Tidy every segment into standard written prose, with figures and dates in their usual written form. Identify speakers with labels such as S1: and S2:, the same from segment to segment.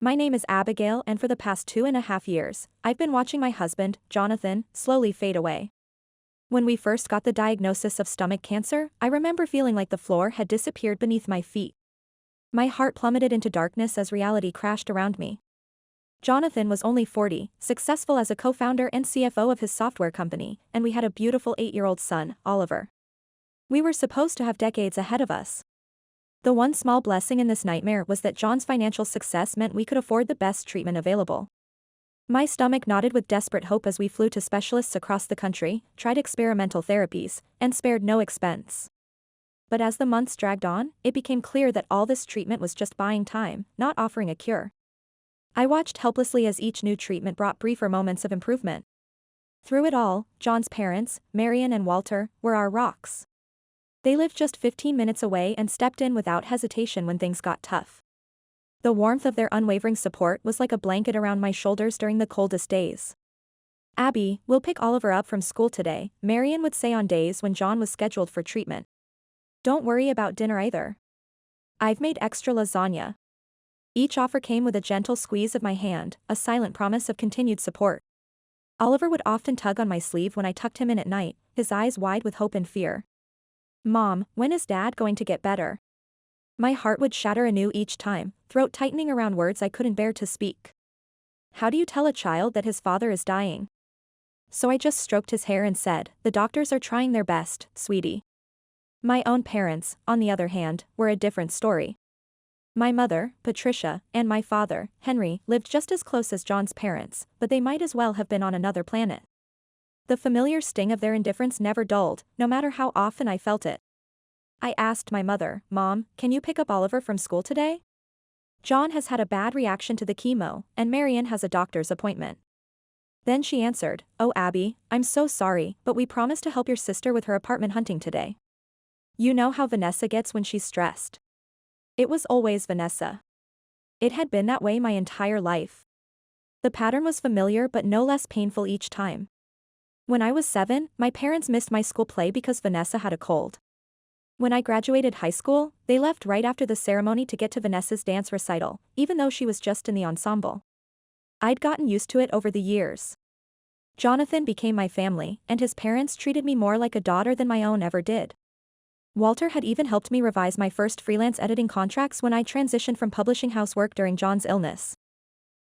S1: My name is Abigail, and for the past 2.5 years, I've been watching my husband, Jonathan, slowly fade away. When we first got the diagnosis of stomach cancer, I remember feeling like the floor had disappeared beneath my feet. My heart plummeted into darkness as reality crashed around me. Jonathan was only 40, successful as a co-founder and CFO of his software company, and we had a beautiful 8-year-old son, Oliver. We were supposed to have decades ahead of us. The one small blessing in this nightmare was that John's financial success meant we could afford the best treatment available. My stomach nodded with desperate hope as we flew to specialists across the country, tried experimental therapies, and spared no expense. But as the months dragged on, it became clear that all this treatment was just buying time, not offering a cure. I watched helplessly as each new treatment brought briefer moments of improvement. Through it all, John's parents, Marion and Walter, were our rocks. They lived just 15 minutes away and stepped in without hesitation when things got tough. The warmth of their unwavering support was like a blanket around my shoulders during the coldest days. "Abby, we'll pick Oliver up from school today," Marion would say on days when John was scheduled for treatment. "Don't worry about dinner either. I've made extra lasagna." Each offer came with a gentle squeeze of my hand, a silent promise of continued support. Oliver would often tug on my sleeve when I tucked him in at night, his eyes wide with hope and fear. "Mom, when is Dad going to get better?" My heart would shatter anew each time, throat tightening around words I couldn't bear to speak. How do you tell a child that his father is dying? So I just stroked his hair and said, "The doctors are trying their best, sweetie." My own parents, on the other hand, were a different story. My mother, Patricia, and my father, Henry, lived just as close as John's parents, but they might as well have been on another planet. The familiar sting of their indifference never dulled, no matter how often I felt it. I asked my mother, "Mom, can you pick up Oliver from school today? John has had a bad reaction to the chemo, and Marion has a doctor's appointment." Then she answered, "Oh Abby, I'm so sorry, but we promised to help your sister with her apartment hunting today. You know how Vanessa gets when she's stressed." It was always Vanessa. It had been that way my entire life. The pattern was familiar but no less painful each time. When I was 7, my parents missed my school play because Vanessa had a cold. When I graduated high school, they left right after the ceremony to get to Vanessa's dance recital, even though she was just in the ensemble. I'd gotten used to it over the years. Jonathan became my family, and his parents treated me more like a daughter than my own ever did. Walter had even helped me revise my first freelance editing contracts when I transitioned from publishing house work during John's illness.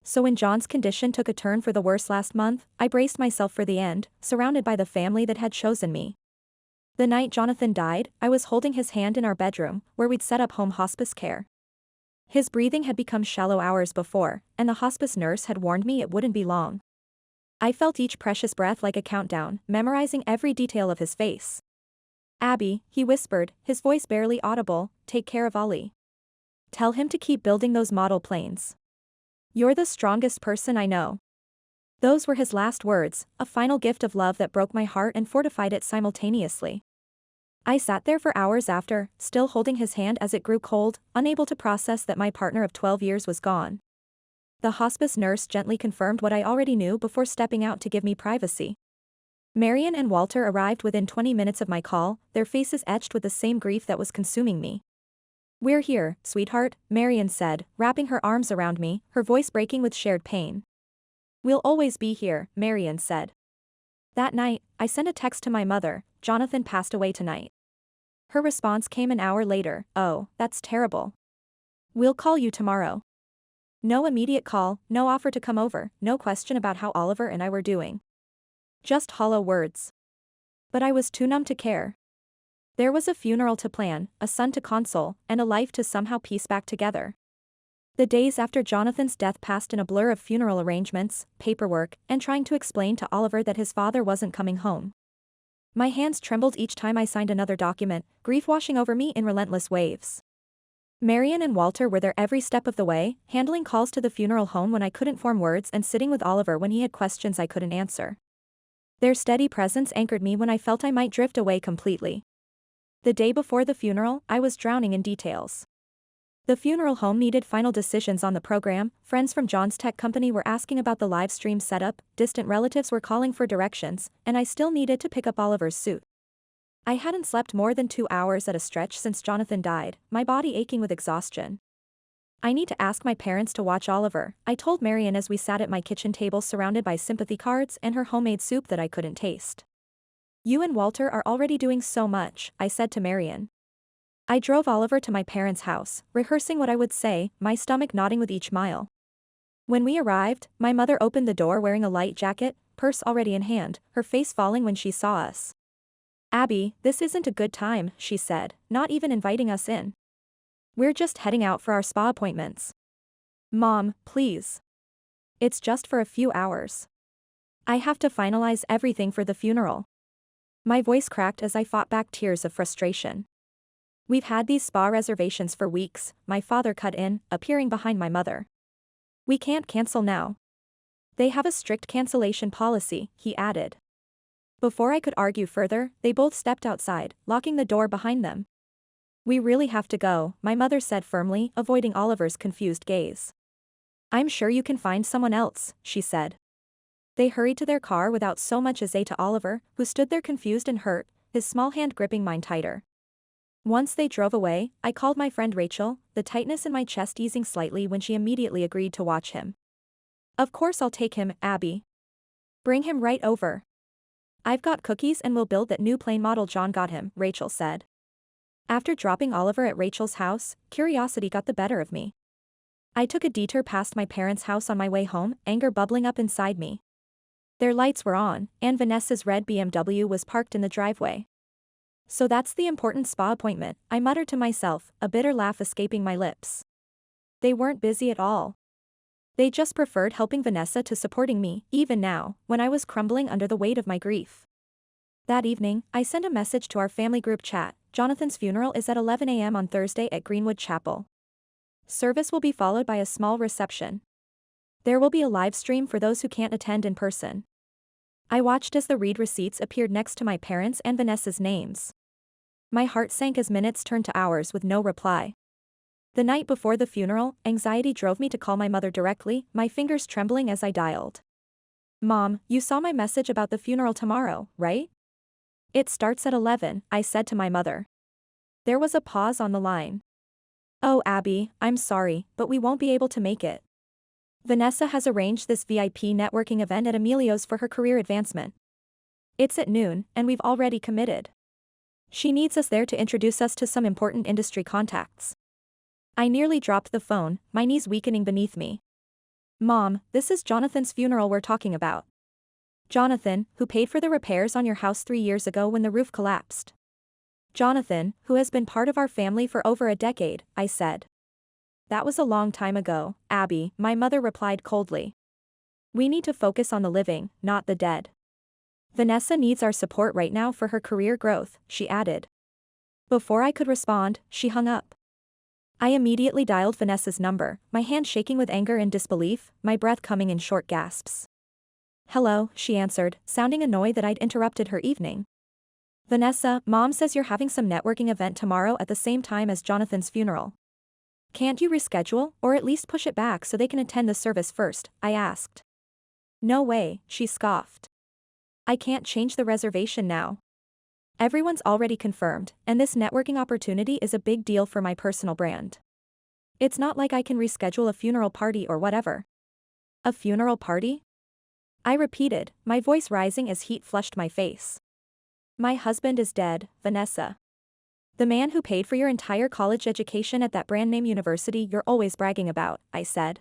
S1: So when John's condition took a turn for the worse last month, I braced myself for the end, surrounded by the family that had chosen me. The night Jonathan died, I was holding his hand in our bedroom, where we'd set up home hospice care. His breathing had become shallow hours before, and the hospice nurse had warned me it wouldn't be long. I felt each precious breath like a countdown, memorizing every detail of his face. "Abby," he whispered, his voice barely audible, "take care of Ollie. Tell him to keep building those model planes. You're the strongest person I know." Those were his last words, a final gift of love that broke my heart and fortified it simultaneously. I sat there for hours after, still holding his hand as it grew cold, unable to process that my partner of 12 years was gone. The hospice nurse gently confirmed what I already knew before stepping out to give me privacy. Marion and Walter arrived within 20 minutes of my call, their faces etched with the same grief that was consuming me. "We're here, sweetheart," Marion said, wrapping her arms around me, her voice breaking with shared pain. "We'll always be here," Marion said. That night, I sent a text to my mother, "Jonathan passed away tonight." Her response came an hour later, "Oh, that's terrible. We'll call you tomorrow." No immediate call, no offer to come over, no question about how Oliver and I were doing. Just hollow words. But I was too numb to care. There was a funeral to plan, a son to console, and a life to somehow piece back together. The days after Jonathan's death passed in a blur of funeral arrangements, paperwork, and trying to explain to Oliver that his father wasn't coming home. My hands trembled each time I signed another document, grief washing over me in relentless waves. Marion and Walter were there every step of the way, handling calls to the funeral home when I couldn't form words and sitting with Oliver when he had questions I couldn't answer. Their steady presence anchored me when I felt I might drift away completely. The day before the funeral, I was drowning in details. The funeral home needed final decisions on the program, friends from John's tech company were asking about the live stream setup, distant relatives were calling for directions, and I still needed to pick up Oliver's suit. I hadn't slept more than 2 hours at a stretch since Jonathan died, my body aching with exhaustion. I need to ask my parents to watch Oliver, I told Marion as we sat at my kitchen table surrounded by sympathy cards and her homemade soup that I couldn't taste. You and Walter are already doing so much, I said to Marion. I drove Oliver to my parents' house, rehearsing what I would say, my stomach nodding with each mile. When we arrived, my mother opened the door wearing a light jacket, purse already in hand, her face falling when she saw us. Abby, this isn't a good time, she said, not even inviting us in. We're just heading out for our spa appointments. Mom, please. It's just for a few hours. I have to finalize everything for the funeral. My voice cracked as I fought back tears of frustration. We've had these spa reservations for weeks, my father cut in, appearing behind my mother. We can't cancel now. They have a strict cancellation policy, he added. Before I could argue further, they both stepped outside, locking the door behind them. We really have to go, my mother said firmly, avoiding Oliver's confused gaze. I'm sure you can find someone else, she said. They hurried to their car without so much as to Oliver, who stood there confused and hurt, his small hand gripping mine tighter. Once they drove away, I called my friend Rachel, the tightness in my chest easing slightly when she immediately agreed to watch him. Of course I'll take him, Abby. Bring him right over. I've got cookies and we'll build that new plane model John got him, Rachel said. After dropping Oliver at Rachel's house, curiosity got the better of me. I took a detour past my parents' house on my way home, anger bubbling up inside me. Their lights were on, and Vanessa's red BMW was parked in the driveway. So that's the important spa appointment, I muttered to myself, a bitter laugh escaping my lips. They weren't busy at all. They just preferred helping Vanessa to supporting me, even now, when I was crumbling under the weight of my grief. That evening, I sent a message to our family group chat. Jonathan's funeral is at 11 a.m. on Thursday at Greenwood Chapel. Service will be followed by a small reception. There will be a live stream for those who can't attend in person. I watched as the read receipts appeared next to my parents' and Vanessa's names. My heart sank as minutes turned to hours with no reply. The night before the funeral, anxiety drove me to call my mother directly, my fingers trembling as I dialed. Mom, you saw my message about the funeral tomorrow, right? It starts at 11, I said to my mother. There was a pause on the line. Oh Abby, I'm sorry, but we won't be able to make it. Vanessa has arranged this VIP networking event at Emilio's for her career advancement. It's at noon, and we've already committed. She needs us there to introduce us to some important industry contacts. I nearly dropped the phone, my knees weakening beneath me. Mom, this is Jonathan's funeral we're talking about. Jonathan, who paid for the repairs on your house 3 years ago when the roof collapsed. Jonathan, who has been part of our family for over a decade, I said. That was a long time ago, Abby, my mother replied coldly. We need to focus on the living, not the dead. Vanessa needs our support right now for her career growth, she added. Before I could respond, she hung up. I immediately dialed Vanessa's number, my hand shaking with anger and disbelief, my breath coming in short gasps. Hello, she answered, sounding annoyed that I'd interrupted her evening. Vanessa, Mom says you're having some networking event tomorrow at the same time as Jonathan's funeral. Can't you reschedule, or at least push it back so they can attend the service first, I asked. No way, she scoffed. I can't change the reservation now. Everyone's already confirmed, and this networking opportunity is a big deal for my personal brand. It's not like I can reschedule a funeral party or whatever. A funeral party? I repeated, my voice rising as heat flushed my face. My husband is dead, Vanessa. The man who paid for your entire college education at that brand name university you're always bragging about, I said.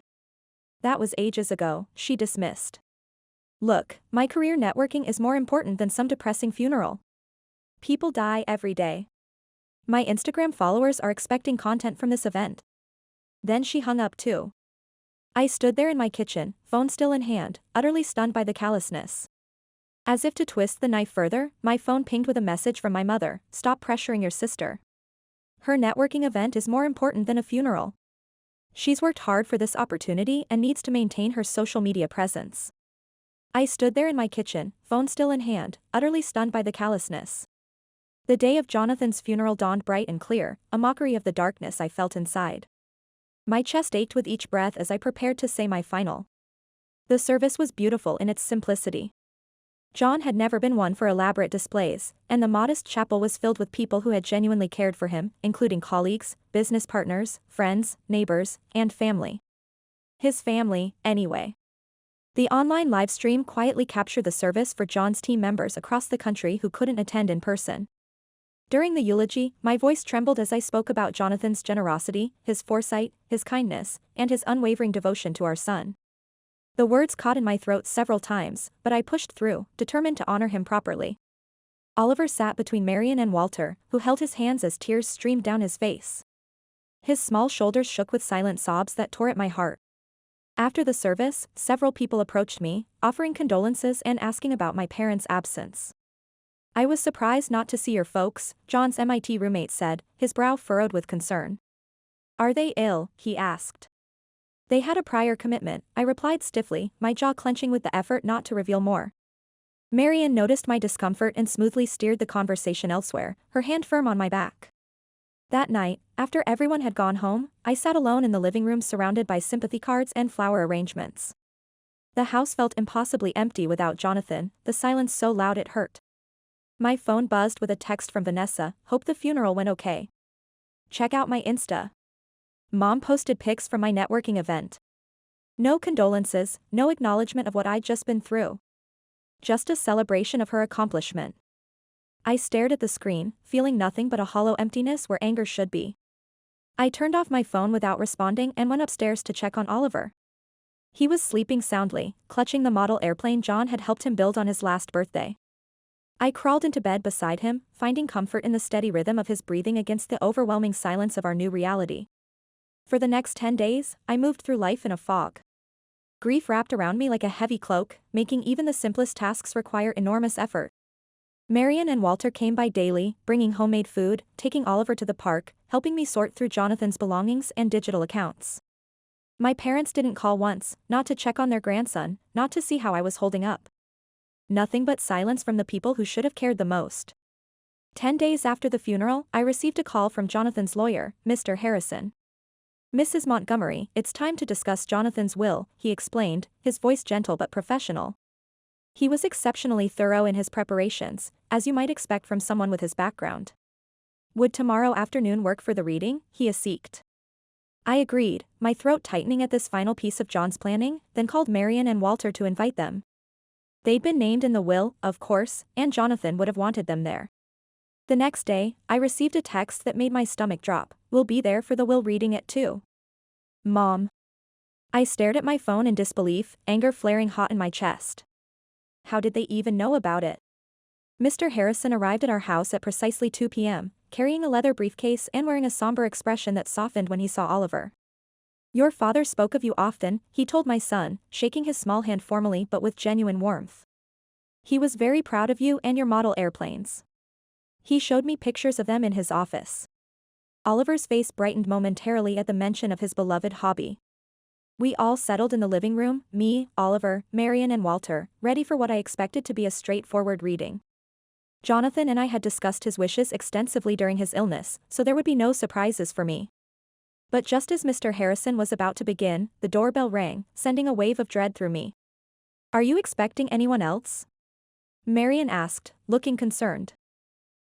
S1: That was ages ago, she dismissed. Look, my career networking is more important than some depressing funeral. People die every day. My Instagram followers are expecting content from this event. Then she hung up too. I stood there in my kitchen, phone still in hand, utterly stunned by the callousness. As if to twist the knife further, my phone pinged with a message from my mother, stop pressuring your sister. Her networking event is more important than a funeral. She's worked hard for this opportunity and needs to maintain her social media presence. I stood there in my kitchen, phone still in hand, utterly stunned by the callousness. The day of Jonathan's funeral dawned bright and clear, a mockery of the darkness I felt inside. My chest ached with each breath as I prepared to say my final. The service was beautiful in its simplicity. John had never been one for elaborate displays, and the modest chapel was filled with people who had genuinely cared for him, including colleagues, business partners, friends, neighbors, and family. His family, anyway. The online livestream quietly captured the service for John's team members across the country who couldn't attend in person. During the eulogy, my voice trembled as I spoke about Jonathan's generosity, his foresight, his kindness, and his unwavering devotion to our son. The words caught in my throat several times, but I pushed through, determined to honor him properly. Oliver sat between Marion and Walter, who held his hands as tears streamed down his face. His small shoulders shook with silent sobs that tore at my heart. After the service, several people approached me, offering condolences and asking about my parents' absence. I was surprised not to see your folks, John's MIT roommate said, his brow furrowed with concern. Are they ill? He asked. They had a prior commitment, I replied stiffly, my jaw clenching with the effort not to reveal more. Marion noticed my discomfort and smoothly steered the conversation elsewhere, her hand firm on my back. That night, after everyone had gone home, I sat alone in the living room surrounded by sympathy cards and flower arrangements. The house felt impossibly empty without Jonathan, the silence so loud it hurt. My phone buzzed with a text from Vanessa, hope the funeral went okay. Check out my Insta. Mom posted pics from my networking event. No condolences, no acknowledgement of what I'd just been through. Just a celebration of her accomplishment. I stared at the screen, feeling nothing but a hollow emptiness where anger should be. I turned off my phone without responding and went upstairs to check on Oliver. He was sleeping soundly, clutching the model airplane John had helped him build on his last birthday. I crawled into bed beside him, finding comfort in the steady rhythm of his breathing against the overwhelming silence of our new reality. For the next 10 days, I moved through life in a fog. Grief wrapped around me like a heavy cloak, making even the simplest tasks require enormous effort. Marion and Walter came by daily, bringing homemade food, taking Oliver to the park, helping me sort through Jonathan's belongings and digital accounts. My parents didn't call once, not to check on their grandson, not to see how I was holding up. Nothing but silence from the people who should have cared the most. 10 days after the funeral, I received a call from Jonathan's lawyer, Mr. Harrison. Mrs. Montgomery, it's time to discuss Jonathan's will, he explained, his voice gentle but professional. He was exceptionally thorough in his preparations, as you might expect from someone with his background. Would tomorrow afternoon work for the reading? He asked. I agreed, my throat tightening at this final piece of John's planning, then called Marion and Walter to invite them. They'd been named in the will, of course, and Jonathan would have wanted them there. The next day, I received a text that made my stomach drop. We'll be there for the will reading at 2. Mom. I stared at my phone in disbelief, anger flaring hot in my chest. How did they even know about it? Mr. Harrison arrived at our house at precisely 2 p.m., carrying a leather briefcase and wearing a somber expression that softened when he saw Oliver. Your father spoke of you often, he told my son, shaking his small hand formally but with genuine warmth. He was very proud of you and your model airplanes. He showed me pictures of them in his office. Oliver's face brightened momentarily at the mention of his beloved hobby. We all settled in the living room, me, Oliver, Marion and Walter, ready for what I expected to be a straightforward reading. Jonathan and I had discussed his wishes extensively during his illness, so there would be no surprises for me. But just as Mr. Harrison was about to begin, the doorbell rang, sending a wave of dread through me. Are you expecting anyone else? Marion asked, looking concerned.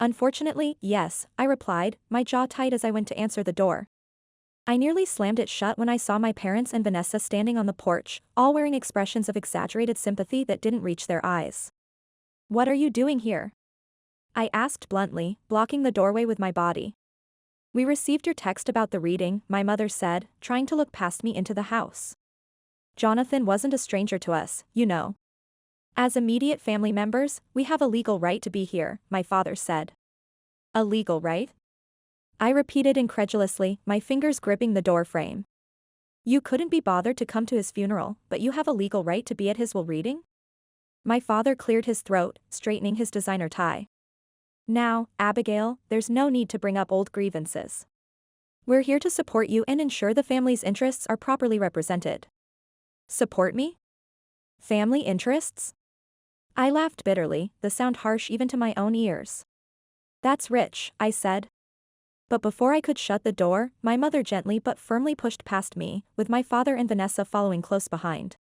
S1: Unfortunately, yes, I replied, my jaw tight as I went to answer the door. I nearly slammed it shut when I saw my parents and Vanessa standing on the porch, all wearing expressions of exaggerated sympathy that didn't reach their eyes. What are you doing here? I asked bluntly, blocking the doorway with my body. We received your text about the reading, my mother said, trying to look past me into the house. Jonathan wasn't a stranger to us, you know. As immediate family members, we have a legal right to be here, my father said. A legal right? I repeated incredulously, my fingers gripping the door frame. You couldn't be bothered to come to his funeral, but you have a legal right to be at his will reading? My father cleared his throat, straightening his designer tie. Now, Abigail, there's no need to bring up old grievances. We're here to support you and ensure the family's interests are properly represented. Support me? Family interests? I laughed bitterly, the sound harsh even to my own ears. That's rich, I said. But before I could shut the door, my mother gently but firmly pushed past me, with my father and Vanessa following close behind.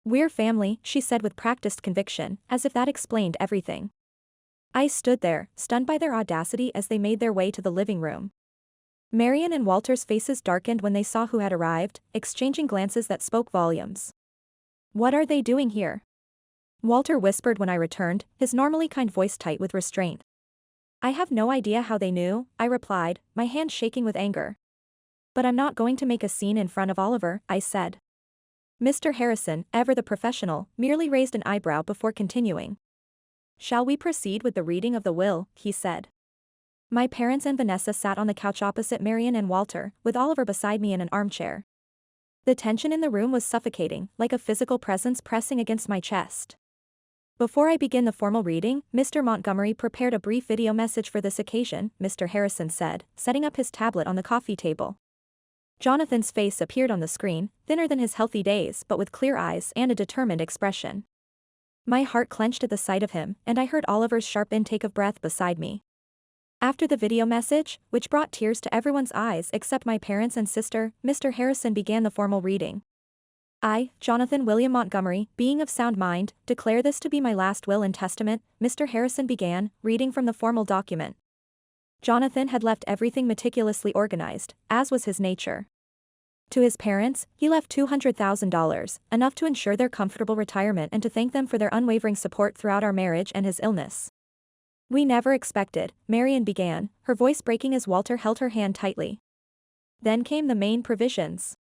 S1: "We're family," she said with practiced conviction, as if that explained everything. I stood there, stunned by their audacity as they made their way to the living room. Marian and Walter's faces darkened when they saw who had arrived, exchanging glances that spoke volumes. "What are they doing here?" Walter whispered when I returned, his normally kind voice tight with restraint. "I have no idea how they knew," I replied, my hand shaking with anger. "But I'm not going to make a scene in front of Oliver," I said. Mr. Harrison, ever the professional, merely raised an eyebrow before continuing. "Shall we proceed with the reading of the will?" he said. My parents and Vanessa sat on the couch opposite Marian and Walter, with Oliver beside me in an armchair. The tension in the room was suffocating, like a physical presence pressing against my chest. "Before I begin the formal reading, Mr. Montgomery prepared a brief video message for this occasion," Mr. Harrison said, setting up his tablet on the coffee table. Jonathan's face appeared on the screen, thinner than his healthy days but with clear eyes and a determined expression. My heart clenched at the sight of him, and I heard Oliver's sharp intake of breath beside me. After the video message, which brought tears to everyone's eyes except my parents and sister, Mr. Harrison began the formal reading. "I, Jonathan William Montgomery, being of sound mind, declare this to be my last will and testament," Mr. Harrison began, reading from the formal document. Jonathan had left everything meticulously organized, as was his nature. To his parents, he left $200,000, enough to ensure their comfortable retirement and to thank them for their unwavering support throughout our marriage and his illness. "We never expected," Marian began, her voice breaking as Walter held her hand tightly. Then came the main provisions.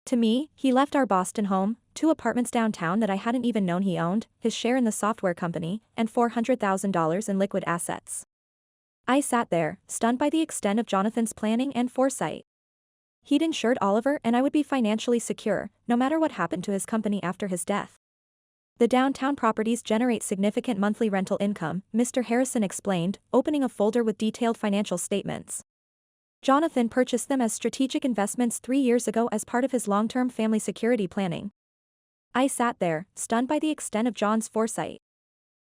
S1: To me, he left our Boston home, 2 apartments downtown that I hadn't even known he owned, his share in the software company, and $400,000 in liquid assets. I sat there, stunned by the extent of Jonathan's planning and foresight. He'd insured Oliver and I would be financially secure, no matter what happened to his company after his death. "The downtown properties generate significant monthly rental income," Mr. Harrison explained, opening a folder with detailed financial statements. "Jonathan purchased them as strategic investments 3 years ago as part of his long-term family security planning." I sat there, stunned by the extent of John's foresight.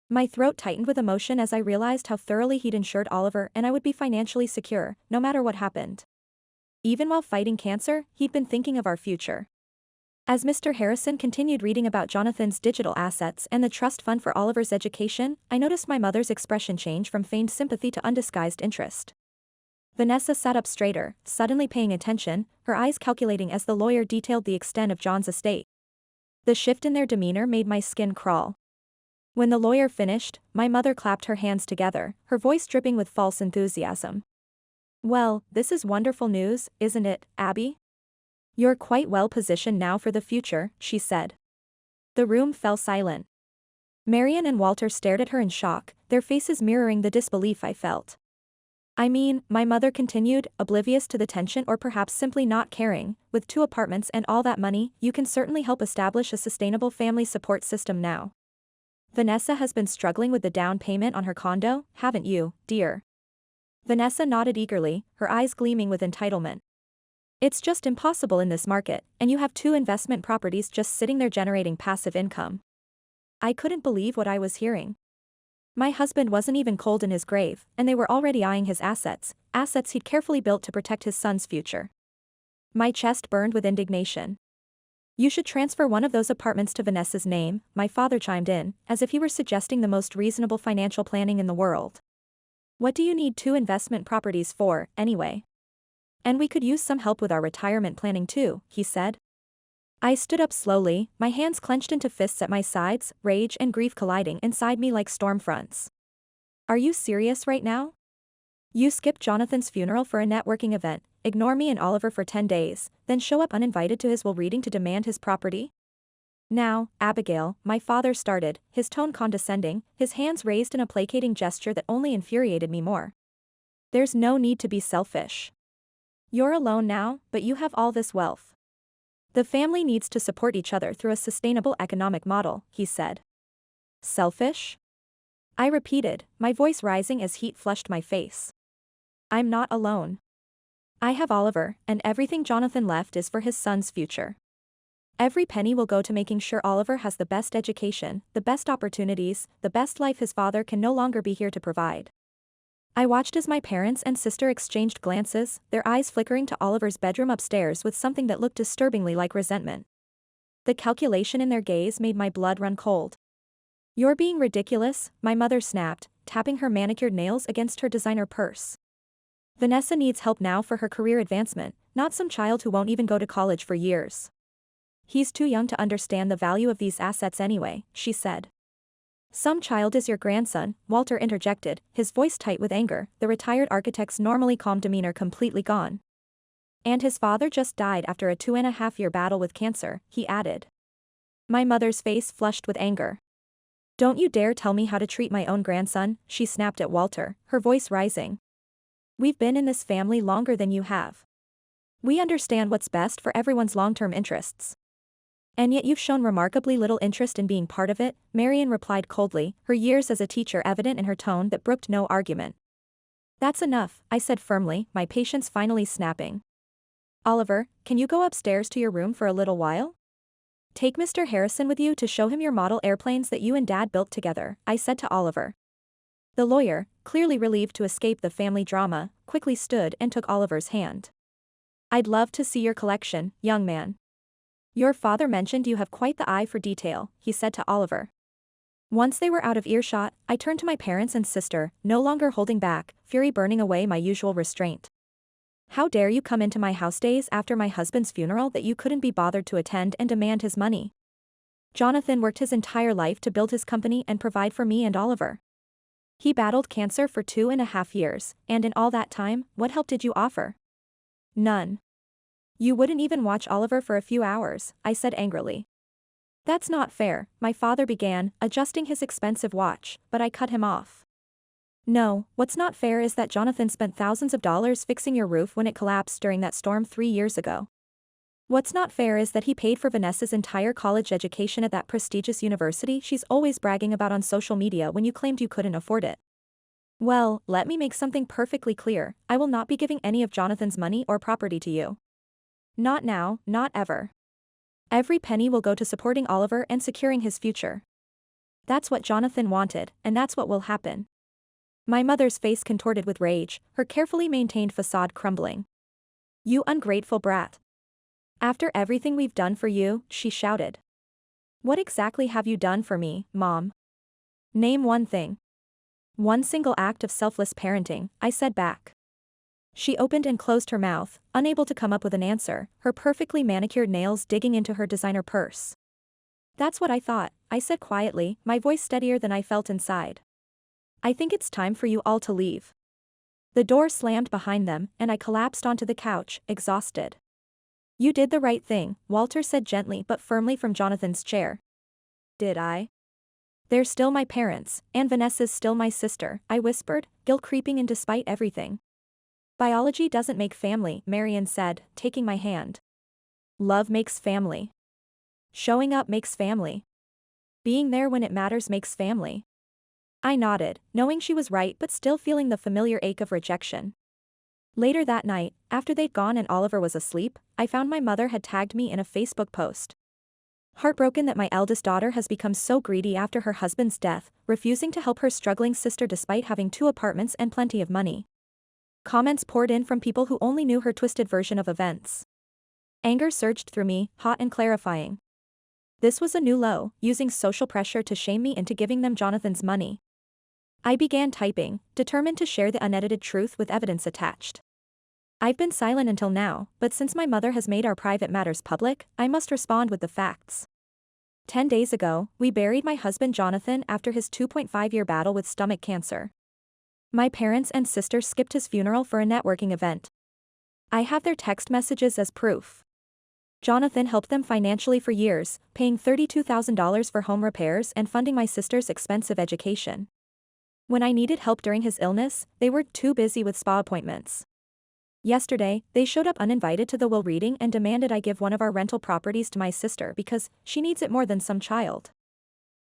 S1: My throat tightened with emotion as I realized how thoroughly he'd insured Oliver and I would be financially secure, no matter what happened. Even while fighting cancer, he'd been thinking of our future. As Mr. Harrison continued reading about Jonathan's digital assets and the trust fund for Oliver's education, I noticed my mother's expression change from feigned sympathy to undisguised interest. Vanessa sat up straighter, suddenly paying attention, her eyes calculating as the lawyer detailed the extent of John's estate. The shift in their demeanor made my skin crawl. When the lawyer finished, my mother clapped her hands together, her voice dripping with false enthusiasm. "Well, this is wonderful news, isn't it, Abby? You're quite well positioned now for the future," she said. The room fell silent. Marian and Walter stared at her in shock, their faces mirroring the disbelief I felt. "I mean," my mother continued, oblivious to the tension or perhaps simply not caring, "with 2 apartments and all that money, you can certainly help establish a sustainable family support system now. Vanessa has been struggling with the down payment on her condo, haven't you, dear?" Vanessa nodded eagerly, her eyes gleaming with entitlement. "It's just impossible in this market, and you have 2 investment properties just sitting there generating passive income." I couldn't believe what I was hearing. My husband wasn't even cold in his grave, and they were already eyeing his assets he'd carefully built to protect his son's future. My chest burned with indignation. "You should transfer one of those apartments to Vanessa's name," my father chimed in, as if he were suggesting the most reasonable financial planning in the world. "What do you need 2 investment properties for, anyway? And we could use some help with our retirement planning too," he said. I stood up slowly, my hands clenched into fists at my sides, rage and grief colliding inside me like storm fronts. "Are you serious right now? You skip Jonathan's funeral for a networking event, ignore me and Oliver for 10 days, then show up uninvited to his will reading to demand his property? Now, Abigail," my father started, his tone condescending, his hands raised in a placating gesture that only infuriated me more. "There's no need to be selfish. You're alone now, but you have all this wealth. The family needs to support each other through a sustainable economic model," he said. "Selfish?" I repeated, my voice rising as heat flushed my face. "I'm not alone. I have Oliver, and everything Jonathan left is for his son's future. Every penny will go to making sure Oliver has the best education, the best opportunities, the best life his father can no longer be here to provide." I watched as my parents and sister exchanged glances, their eyes flickering to Oliver's bedroom upstairs with something that looked disturbingly like resentment. The calculation in their gaze made my blood run cold. "You're being ridiculous," my mother snapped, tapping her manicured nails against her designer purse. "Vanessa needs help now for her career advancement, not some child who won't even go to college for years." "He's too young to understand the value of these assets anyway," she said. "Some child is your grandson," Walter interjected, his voice tight with anger, the retired architect's normally calm demeanor completely gone. "And his father just died after a 2.5-year battle with cancer," he added. My mother's face flushed with anger. "Don't you dare tell me how to treat my own grandson," she snapped at Walter, her voice rising. "We've been in this family longer than you have. We understand what's best for everyone's long-term interests. And yet you've shown remarkably little interest in being part of it," Marian replied coldly, her years as a teacher evident in her tone that brooked no argument. "That's enough," I said firmly, my patience finally snapping. "Oliver, can you go upstairs to your room for a little while? Take Mr. Harrison with you to show him your model airplanes that you and Dad built together," I said to Oliver. The lawyer, clearly relieved to escape the family drama, quickly stood and took Oliver's hand. "I'd love to see your collection, young man. Your father mentioned you have quite the eye for detail," he said to Oliver. Once they were out of earshot, I turned to my parents and sister, no longer holding back, fury burning away my usual restraint. "How dare you come into my house days after my husband's funeral that you couldn't be bothered to attend and demand his money? Jonathan worked his entire life to build his company and provide for me and Oliver. He battled cancer for 2.5 years, and in all that time, what help did you offer? None. You wouldn't even watch Oliver for a few hours," I said angrily. "That's not fair," my father began, adjusting his expensive watch, but I cut him off. "No, what's not fair is that Jonathan spent thousands of dollars fixing your roof when it collapsed during that storm 3 years ago. What's not fair is that he paid for Vanessa's entire college education at that prestigious university she's always bragging about on social media when you claimed you couldn't afford it. Well, let me make something perfectly clear, I will not be giving any of Jonathan's money or property to you. Not now, not ever. Every penny will go to supporting Oliver and securing his future. That's what Jonathan wanted, and that's what will happen." My mother's face contorted with rage, her carefully maintained facade crumbling. "You ungrateful brat. After everything we've done for you," she shouted. "What exactly have you done for me, Mom? Name one thing." "One single act of selfless parenting," I said back. She opened and closed her mouth, unable to come up with an answer, her perfectly manicured nails digging into her designer purse. "That's what I thought," I said quietly, my voice steadier than I felt inside. "I think it's time for you all to leave." The door slammed behind them, and I collapsed onto the couch, exhausted. "You did the right thing," Walter said gently but firmly from Jonathan's chair. "Did I?" "They're still my parents, and Vanessa's still my sister," I whispered, guilt creeping in despite everything. "Biology doesn't make family," Marian said, taking my hand. "Love makes family. Showing up makes family. Being there when it matters makes family." I nodded, knowing she was right but still feeling the familiar ache of rejection. Later that night, after they'd gone and Oliver was asleep, I found my mother had tagged me in a Facebook post. "Heartbroken that my eldest daughter has become so greedy after her husband's death, refusing to help her struggling sister despite having 2 apartments and plenty of money." Comments poured in from people who only knew her twisted version of events. Anger surged through me, hot and clarifying. This was a new low, using social pressure to shame me into giving them Jonathan's money. I began typing, determined to share the unedited truth with evidence attached. "I've been silent until now, but since my mother has made our private matters public, I must respond with the facts. 10 days ago, we buried my husband Jonathan after his 2.5-year battle with stomach cancer. My parents and sister skipped his funeral for a networking event. I have their text messages as proof. Jonathan helped them financially for years, paying $32,000 for home repairs and funding my sister's expensive education. When I needed help during his illness, they were too busy with spa appointments. Yesterday, they showed up uninvited to the will reading and demanded I give one of our rental properties to my sister because she needs it more than some child.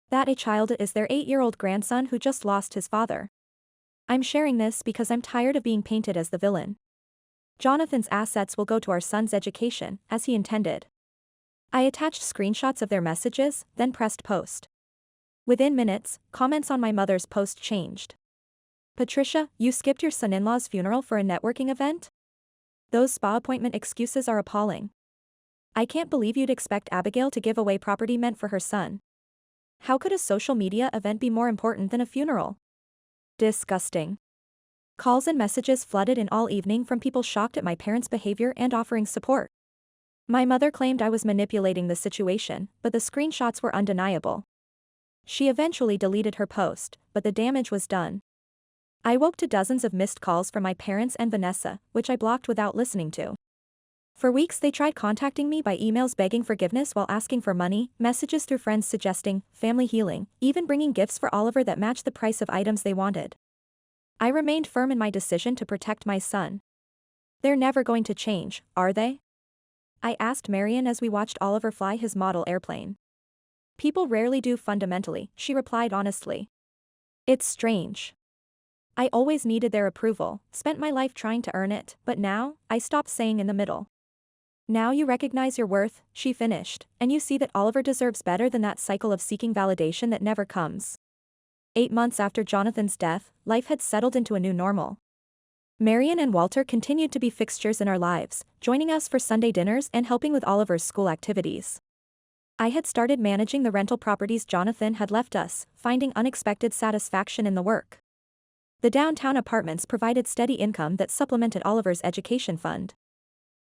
S1: That a child is their 8-year-old grandson who just lost his father. I'm sharing this because I'm tired of being painted as the villain. Jonathan's assets will go to our son's education, as he intended." I attached screenshots of their messages, then pressed post. Within minutes, comments on my mother's post changed. "Patricia, you skipped your son-in-law's funeral for a networking event? Those spa appointment excuses are appalling. I can't believe you'd expect Abigail to give away property meant for her son. How could a social media event be more important than a funeral? Disgusting. Calls and messages flooded in all evening from people shocked at my parents' behavior and offering support. My mother claimed I was manipulating the situation, but the screenshots were undeniable. She eventually deleted her post, but the damage was done. I woke to dozens of missed calls from my parents and Vanessa, which I blocked without listening to. For weeks they tried contacting me by emails begging forgiveness while asking for money, messages through friends suggesting family healing, even bringing gifts for Oliver that matched the price of items they wanted. I remained firm in my decision to protect my son. They're never going to change, are they? I asked Marian as we watched Oliver fly his model airplane. People rarely do fundamentally, she replied honestly. It's strange. I always needed their approval, spent my life trying to earn it, but now, I stopped saying in the middle. Now you recognize your worth, she finished, and you see that Oliver deserves better than that cycle of seeking validation that never comes. 8 months after Jonathan's death, life had settled into a new normal. Marian and Walter continued to be fixtures in our lives, joining us for Sunday dinners and helping with Oliver's school activities. I had started managing the rental properties Jonathan had left us, finding unexpected satisfaction in the work. The downtown apartments provided steady income that supplemented Oliver's education fund.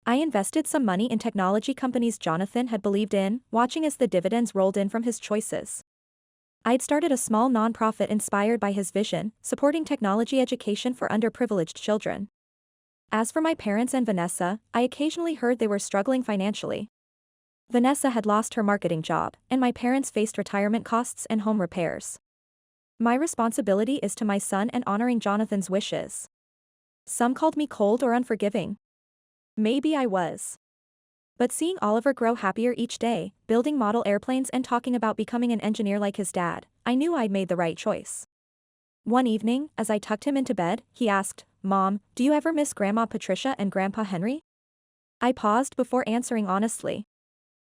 S1: I invested some money in technology companies Jonathan had believed in, watching as the dividends rolled in from his choices. I'd started a small nonprofit inspired by his vision, supporting technology education for underprivileged children. As for my parents and Vanessa, I occasionally heard they were struggling financially. Vanessa had lost her marketing job, and my parents faced retirement costs and home repairs. My responsibility is to my son and honoring Jonathan's wishes. Some called me cold or unforgiving. Maybe I was. But seeing Oliver grow happier each day, building model airplanes and talking about becoming an engineer like his dad, I knew I'd made the right choice. One evening, as I tucked him into bed, he asked, "Mom, do you ever miss Grandma Patricia and Grandpa Henry?" I paused before answering honestly.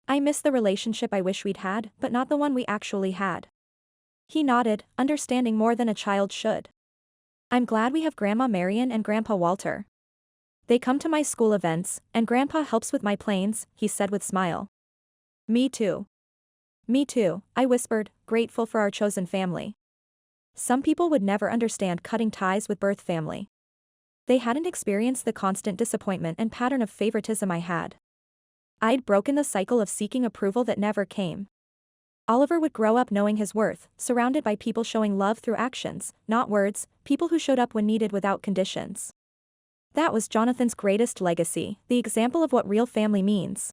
S1: I miss the relationship I wish we'd had, but not the one we actually had. He nodded, understanding more than a child should. I'm glad we have Grandma Marian and Grandpa Walter. They come to my school events, and Grandpa helps with my planes, he said with smile. Me too. Me too, I whispered, grateful for our chosen family. Some people would never understand cutting ties with birth family. They hadn't experienced the constant disappointment and pattern of favoritism I had. I'd broken the cycle of seeking approval that never came. Oliver would grow up knowing his worth, surrounded by people showing love through actions, not words, people who showed up when needed without conditions. That was Jonathan's greatest legacy, the example of what real family means.